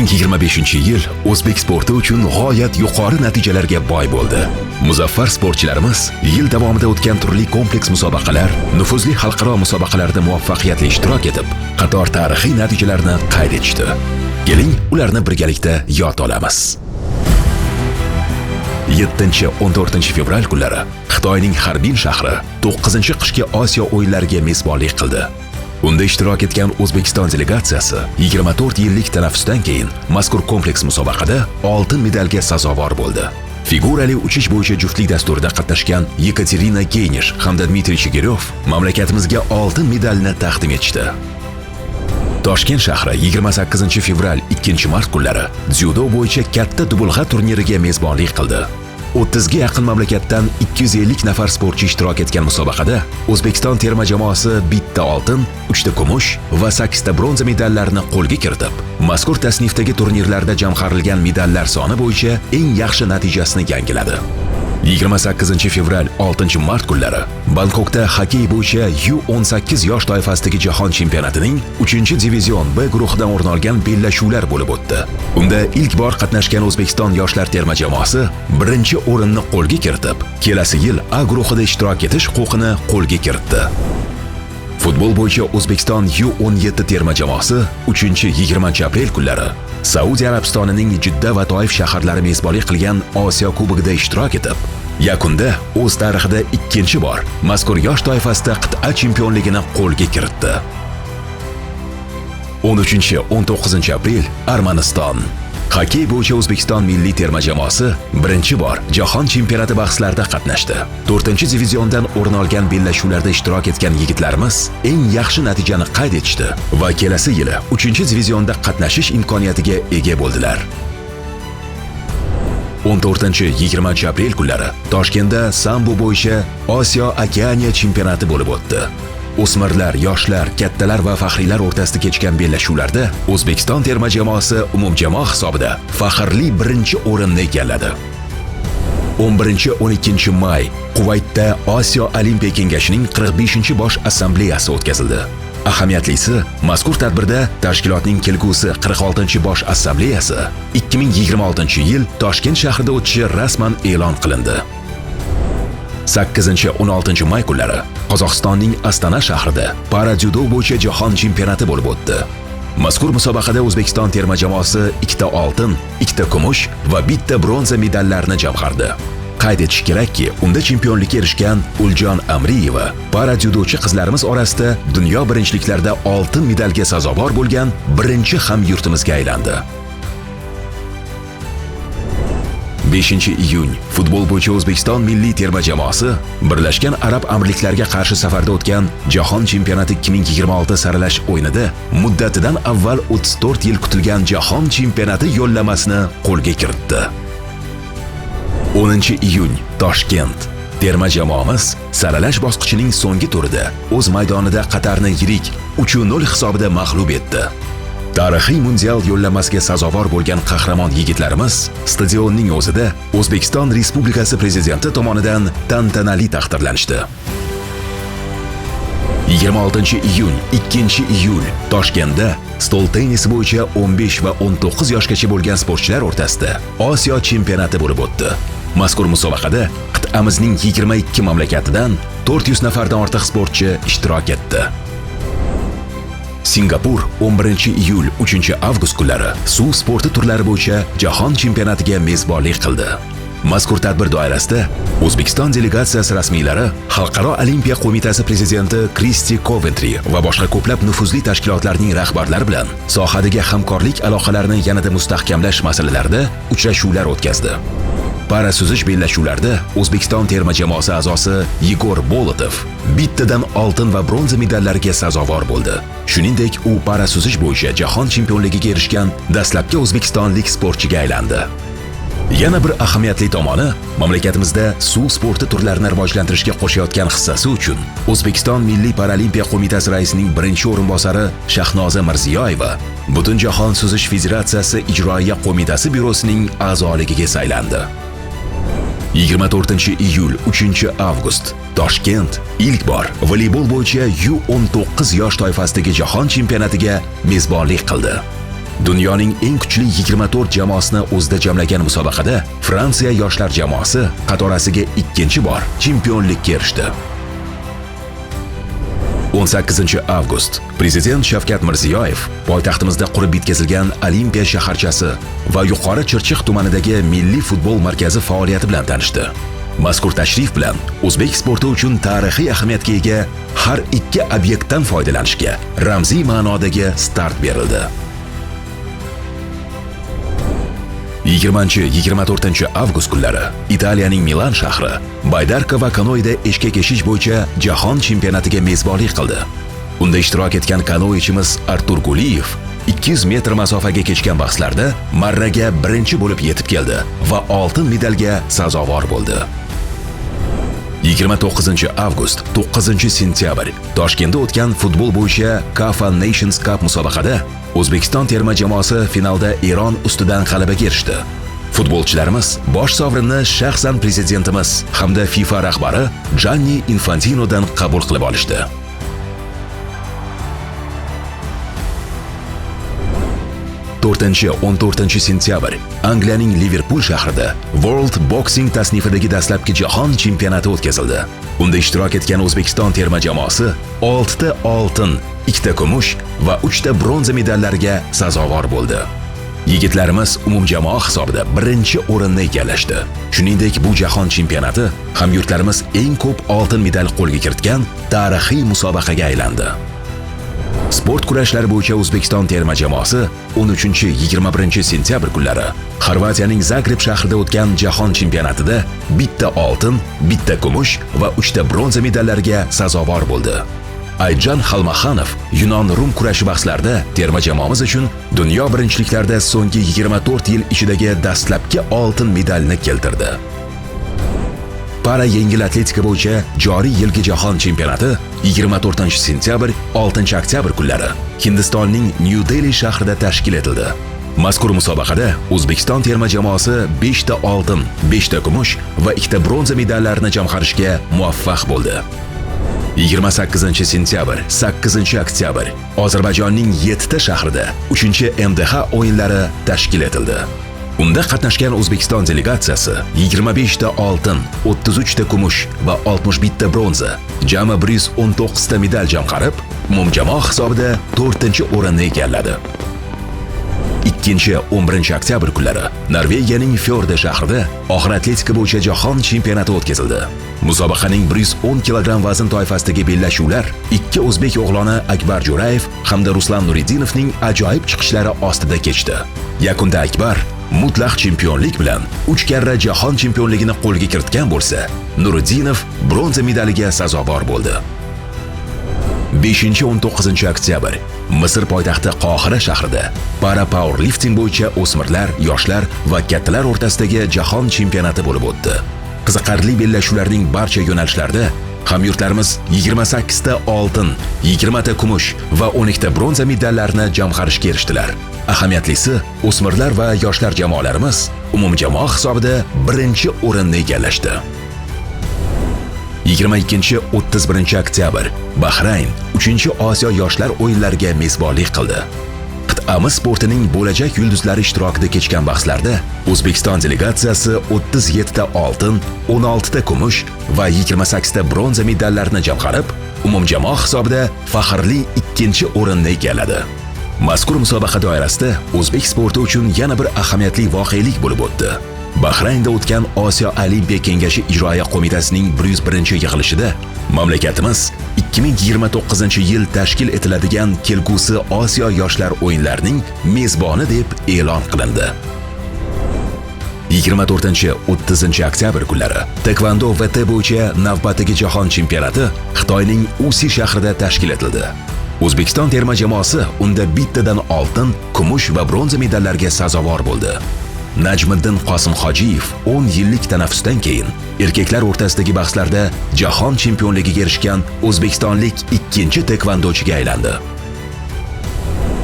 2025-yil o'zbek sporti uchun g'oyat yuqori natijalarga boy bo'ldi. Muzaffar sportchilarimiz yil davomida o'tgan turli kompleks musobaqalar, nufuzli xalqaro musobaqalarda muvaffaqiyatli ishtirok etib, qator tarixiy natijalarni qayd etishdi. Keling, ularni birgalikda yod olamiz. 7-14 fevral kunlari Xitoyning Harbin shahri 9-qishki Osiyo o'yinlariga mezbonlik qildi. Unda ishtirok etgan O'zbekiston delegatsiyasi 24 yillik tanaffusdan keyin mazkur kompleks musobaqada oltin medalga sazovor bo'ldi. Figurali uchish bo'yicha juftlik dasturida qatnashgan Yekaterina Genish hamda Dmitriy Chegeryov mamlakatimizga oltin medalni taqdim etishdi. Toshkent shahri 28 fevral 2-mart kunlari dzyudo bo'yicha katta dubulg'a turniriga mezbonlik qildi. 30 ga yaqin mamlakatdan 250 nafar sportchi ishtirok etgan musobaqada O'zbekiston terma jamoasi bitta oltin, 3 ta kumush va 8 ta bronza medallarni qo'lga kiritib, mazkur tasnifdagi turnirlarda jamg'arilgan medallar soni bo'yicha eng yaxshi natijasini yangiladi. 28 fevral 6-mart kunlari Bangkokda xokkey bo'yicha U18 yosh toifasidagi jahon chempionatining 3-divizion B guruhidan o'rin olgan bellashuvlar bo'lib o'tdi. Unda ilk bor qatnashgan O'zbekiston yoshlar terma jamoasi birinchi o'rinni qo'lga kiritib, kelasi yil A guruhida ishtirok etish huquqini qo'lga kiritdi. Futbol bo'yicha O'zbekiston U17 terma jamoasi 3-20 aprel kunlari Saudiya Arabistonining Jidda va Toif shaharlari mezbonlik qilgan Osiyo kubogida ishtirok etib, yakunda o'z tarixida ikkinchi bor mazkur yosh toifasida qit'a chempionligini qo'lga kiritdi. 13-19 aprel Armaniston. Xokkey bo'yicha O'zbekiston milliy terma jamoasi birinchi bor jahon chempionati bahslarida qatnashdi. 4-diviziondan o'rin olgan bellashuvlarda ishtirok etgan yigitlarimiz eng yaxshi natijani qayd etishdi va kelasi yili 3-divizionda qatnashish imkoniyatiga ega bo'ldilar. 14-20 aprel kunlari Toshkentda sambo bo'yicha Osiyo Okeaniya chempionati bo'lib o'tdi. O'smirlar, yoshlar, kattalar va faxriylar o'rtasida kechgan bellashuvlarda O'zbekiston terma jamoasi umumjamoa hisobida faxrli birinchi o'rinni egalladi. 11-12 may Kuvaytda Osiyo Olimpiya kengashining 45-bosh assambleyasi o'tkazildi. Ahamiyatlisi, mazkur tadbirda tashkilotning kelgusi 46-bosh assambleyasi 2026-yil Toshkent shahrida o'tishi rasman e'lon qilindi. 8-16 may kunlari Qozog'istonning Astana shahrida para-dzyudo bo'yicha jahon chempionati bo'lib o'tdi. Mazkur musobaqada O'zbekiston terma jamoasi 2 ta oltin, 2 ta kumush va 1 ta bronza medallarni jamg'ardi. Qayd etish kerakki, unda chempionlikka erishgan Uljon Amriyeva para-dzyudochi qizlarimiz orasida dunyo birinchiliklarida oltin medalga sazovor bo'lgan birinchi hamyurtimizga aylandi. 5-iyun futbol bo'yicha O'zbekiston milliy terma jamoasi Birlashgan Arab Amirliklariga qarshi safarda o'tgan Jahon chempionati 2026 saralash o'yinida muddatidan avval 34 yil kutilgan Jahon chempionati yo'llamasini qo'lga kiritdi. 10-iyun Toshkent terma jamoamiz saralash bosqichining so'nggi turida o'z maydonida Qatarni yirik 3-0 hisobida mag'lub etdi. Tarixiy mundial yo'llanmasiga sazovor bo'lgan qahramon yigitlarimiz stadionning o'zida O'zbekiston Respublikasi prezidenti tomonidan tantanali taqdirlanishdi. 26-iyun, 2-iyul Toshkentda stol tennisi bo'yicha 15 va 19 yoshgacha bo'lgan sportchilar o'rtasida Osiyo chempionati bo'lib o'tdi. Mazkur musobaqada qit'amizning 22 mamlakatidan 400 nafardan ortiq sportchi ishtirok etdi. Singapur 11-iyul 3-avgust kunlari suv sporti turlari bo'yicha jahon chempionatiga mezbonlik qildi. Mazkur tadbir doirasida O'zbekiston delegatsiyasi rasmiylari Xalqaro olimpiya qo'mitasi prezidenti Kristi Coventry va boshqa ko'plab nufuzli tashkilotlarning rahbarlari bilan sohadagi hamkorlik aloqalarini yanada mustahkamlash masalalarida uchrashuvlar o'tkazdi. Para suzish bellashuvlarida O'zbekiston terma jamoasi a'zosi Yegor Bolotov bittadan oltin va bronza medallariga sazovor bo'ldi. Shuningdek, u para suzish bo'yicha jahon chempionligiga erishgan dastlabki o'zbekistonlik sportchiga aylandi. Yana bir ahamiyatli tomoni, mamlakatimizda suv sporti turlarini rivojlantirishga qo'shayotgan hissasi uchun O'zbekiston Milliy Paralimpiya qo'mitasi raisining birinchi o'rinbosari Shahnoza Mirziyoyeva Butunjahon suzish federatsiyasi ijroiya qo'mitasi byurosining a'zoligiga saylandi. 24-iyul 3-avgust Toshkent ilk bor voleybol bo'yicha U19 yosh toifasidagi jahon chempionatiga mezbonlik qildi. Dunyoning eng kuchli 24 jamoasini o'zida jamlagan musobaqada Fransiya yoshlar jamoasi qatorasiga ikkinchi bor chempionlikka erishdi. 18 avgust Prezident Shavkat Mirziyoyev poytaxtimizda qurib bitkazilgan Olimpiya shaharchasi va Yuqori Chirchiq tumanidagi Milliy futbol markazi faoliyati bilan tanishdi. Mazkur tashrif bilan o'zbek sporti uchun tarixiy ahamiyatga ega har ikki obyektdan foydalanishga ramziy ma'nodagi start berildi. 20-24 avgust kunlari Italiyaning Milan shahri baydarka va kanoida eshkak eshish bo'yicha jahon chempionatiga mezbonlik qildi. Unda ishtirok etgan kanoichimiz Artur Guliyev 200 metr masofaga kechgan bahslarda marraga birinchi bo'lib yetib keldi va oltin medalga sazovor bo'ldi. 29 avgust 9 sentyabr Toshkentda o'tgan futbol bo'yicha CAF Nations Cup musobaqada O'zbekiston terma jamoasi finalda Eron ustidan g'alabaga erishdi. Futbolchilarimiz bosh sovrinni shaxsan prezidentimiz hamda FIFA rahbari Gianni Infantinodan qabul qilib olishdi. To'rtinchi 14 sentyabr Angliyaning Liverpool shahrida World Boxing tasnifidagi dastlabki jahon chempionati o'tkazildi. Unda ishtirok etgan O'zbekiston terma jamoasi 6 ta oltin, 2 ta kumush va 3 ta bronza medallarga sazovor bo'ldi. Yigitlarimiz umumjamoa hisobida birinchi o'rinni egallashdi. Shuningdek, bu jahon chempionati hamyurtlarimiz eng ko'p oltin medal qo'lga kiritgan tarixiy musobaqaga aylandi. Sport kurashlari bo'yicha O'zbekiston terma jamoasi 13-21 sentyabr kunlari Xorvatiyaning Zagreb shahrida o'tgan jahon chempionatida bitta oltin, bitta kumush va 3 ta bronza medallarga sazovor bo'ldi. Ayjan Xalmaxanov Yunon-Rum kurashi bahslarida terma jamoamiz uchun dunyo birinchiliklarida so'nggi 24 yil ichidagi dastlabki oltin medalni keltirdi. Para yengil atletika bo'yicha joriy yilgi jahon chempionati 24 sentyabr 6 oktyabr kunlari Hindistonning New Delhi shahrida tashkil etildi. Mazkur musobaqada O'zbekiston terma jamoasi 5 ta oltin, 5 ta kumush va 2 ta bronza medallarni jamg'arishga muvaffaq bo'ldi. 28 sentyabr 8 oktyabr Ozarbayjonning 7 ta shahrida 3-MDH o'yinlari tashkil etildi. Unda qatnashgan O'zbekiston delegatsiyasi 25 ta oltin, 33 ta kumush va 61 ta bronza, jami 119 ta medal jamg'arib, umumjamoa hisobida 4-o'rinni egalladi. 2-11 oktyabr kunlari Norvegiyaning Fjorde shahrida og'ir atletika bo'yicha jahon chempionati o'tkazildi. Musobaqaning 110 kg vazn toifasidagi bellashuvlar ikki o'zbek o'g'loni Akbar Jo'rayev hamda Ruslan Nuriddinovning ajoyib chiqishlari ostida kechdi. Yakunda Akbar mutlaq chempionlik bilan 3 karra jahon chempionligini qo'lga kiritgan bo'lsa, Nuriddinov bronza medaliga sazovor bo'ldi. 5-19 oktyabr Misr poytaxti Qohira shahrida para powerlifting bo'yicha o'smirlar, yoshlar va kattalar o'rtasidagi jahon chempionati bo'lib o'tdi. Qiziqarli bellashuvlarning barcha yo'nalishlarida hamyurtlarimiz 28 ta oltin, 20 ta kumush va 12 ta bronza medallarni jamg'arishga erishdilar. Ahamiyatlisi, o'smirlar va yoshlar jamoalarimiz umumjamoa hisobida birinchi o'rinni egallashdi. 22-31 oktyabr Bahrayn 3-Osiyo yoshlar o'yinlariga mezbonlik qildi. Qit'amiz sportining bo'lajak yulduzlari ishtirokida kechgan bahslarda O'zbekiston delegatsiyasi 37 ta oltin, 16 ta kumush va 28 ta bronza medallarni jamg'arib, umumjamoa hisobida faxrli 2-o'rinni egalladi. Mazkur musobaqa doirasida o'zbek sporti uchun yana bir ahamiyatli voqelik bo'lib o'tdi. Bahraynda o'tgan Osiyo Olimpiya kengashi ijroiya qo'mitasining 101-yig'ilishida mamlakatimiz 2029-yil tashkil etiladigan kelgusi Osiyo yoshlar o'yinlarining mezboni deb e'lon qilindi. 24-30 oktyabr kunlari Taekwondo VT bo'yicha navbatdagi jahon chempionati Xitoyning Usi shahrida tashkil etildi. O'zbekiston terma jamoasi unda bittadan oltin, kumush va bronza medallarga sazovor bo'ldi. Najmiddin Qosimxojiyev 10 yillik tanaffusdan keyin erkaklar o'rtasidagi bahslarda jahon chempionligiga erishgan o'zbekistonlik ikkinchi taekvondochiga aylandi.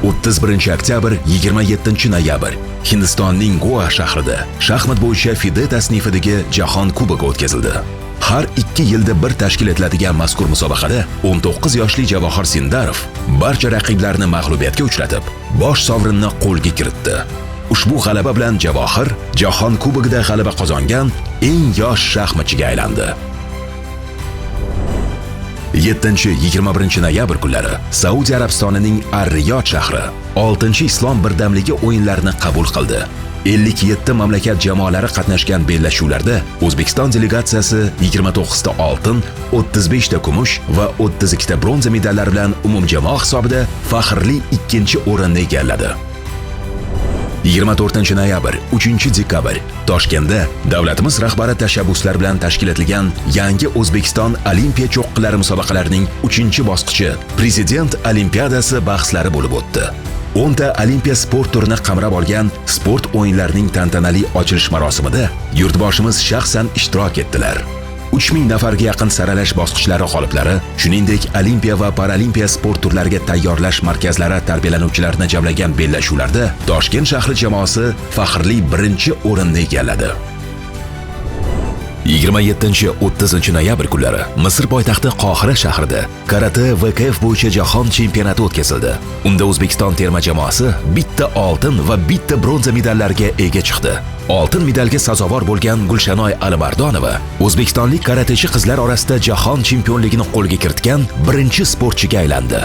31 oktyabr 27 noyabr Hindistonning Goa shahrida shaxmat bo'yicha FIDE tasnifidagi jahon kubogi o'tkazildi. Har 2 yilda bir tashkil etiladigan mazkur musobaqada 19 yoshli Javohir Sindarov barcha raqiblarini mag'lubiyatga uchratib, bosh sovrinni qo'lga kiritdi. Ushbu g'alaba bilan Javohir Jahon Kubogida g'alaba qozongan eng yosh shaxmatchiga aylandi. 7-21 noyabr kunlari Saudiya Arabistonining Ar-Riyod shahri 6-Islom birdamligi o'yinlarini qabul qildi. 57 mamlakat jamoalari qatnashgan bellashuvlarda O'zbekiston delegatsiyasi 29 ta oltin, 35 ta kumush va 32 ta bronza medallar bilan umumjamoa hisobida faxrli 2-o'rinni egalladi. 24 noyabr, 3-dekabr Toshkentda davlatimiz rahbari tashabbuslari bilan tashkil etilgan yangi O'zbekiston Olimpiya cho'qqilari musobaqalarining 3-bosqichi Prezident Olimpiadasi bahslari bo'lib o'tdi. 10 ta olimpiya sport turini qamrab olgan sport o'yinlarining tantanali ochilish marosimida yurtboshimiz shaxsan ishtirok etdilar. 3000 nafarga yaqin saralash bosqichlari g'oliblari, shuningdek Olimpiya va Paralimpiya sport turlariga tayyorlash markazlari tarbiyalanuvchilarini jamlagan bellashuvlarda Toshkent shahri jamoasi faxrli 1-o'rinni egalladi. 27-30 noyabr kunlari Misr poytaxti Qohira shahrida karate VKF bo'yicha jahon chempionati o'tkazildi. Unda O'zbekiston terma jamoasi bitta oltin va bitta bronza medallarga ega chiqdi. Oltin medalga sazovor bo'lgan Gulshanoy Alimardonova o'zbekistonlik karatechi qizlar orasida jahon chempionligini qo'lga kiritgan birinchi sportchiga aylandi.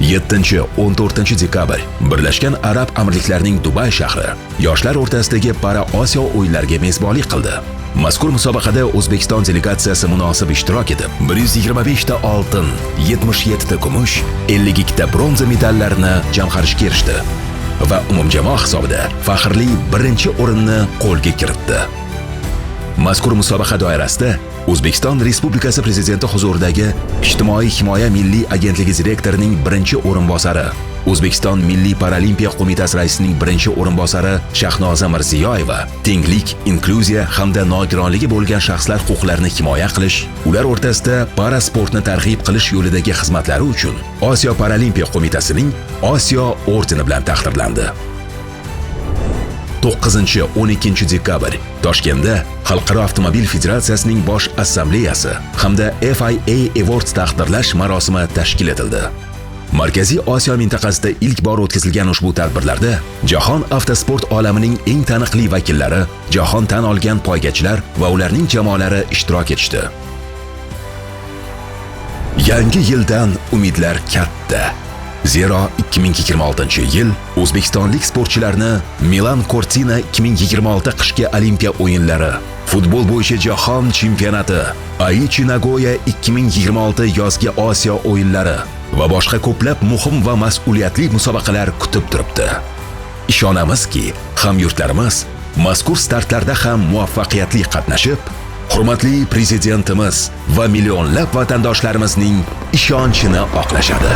7-14 dekabr Birlashgan Arab Amirliklarining Dubay shahri yoshlar o'rtasidagi Para Osiyo o'yinlariga mezbonlik qildi. Mazkur musobaqada O'zbekiston delegatsiyasi munosib ishtirok etib, 125 ta oltin, 77 ta kumush, 52 ta bronza medallarni jamg'arishga erishdi va umumjamoa hisobida faxrli 1-o'rinni qo'lga kiritdi. Mazkur musobaqa doirasida O'zbekiston Respublikasi Prezidenti huzuridagi Ijtimoiy himoya milliy agentligi direktorining 1-o'rinbosari, O'zbekiston Milliy Paralimpiya qo'mitasi raisining 1-o'rinbosari Shahnoza Mirziyoyeva tenglik, inklyuziya hamda nogironligi bo'lgan shaxslar huquqlarini himoya qilish, ular o'rtasida parasportni targ'ib qilish yo'lidagi xizmatlari uchun Osiyo Paralimpiya qo'mitasining Osiyo ordeni bilan taqdirlandi. 9-12 dekabr Toshkentda Xalqaro avtomobil federatsiyasining bosh assambleyasi hamda FIA Awards taqdirlash marosimi tashkil etildi. Markaziy Osiyo mintaqasida ilk bor o'tkazilgan ushbu tadbirlarda jahon avtosport olamining eng taniqli vakillari, jahon tan olgan poygachilar va ularning jamoalari ishtirok etishdi. Yangi yildan umidlar katta. Zero 2026-yil o'zbekistonlik sportchilarni Milan Cortina 2026 qishki Olimpiya o'yinlari, futbol bo'yicha jahon chempionati, Aichi Nagoya 2026 yozgi Osiyo o'yinlari va boshqa ko'plab muhim va mas'uliyatli musobaqalar kutib turibdi. Ishonamizki, hamyurtlarimiz mazkur startlarda ham muvaffaqiyatli qatnashib, hurmatli prezidentimiz va millionlab vatandoshlarimizning ishonchini oqlashadi.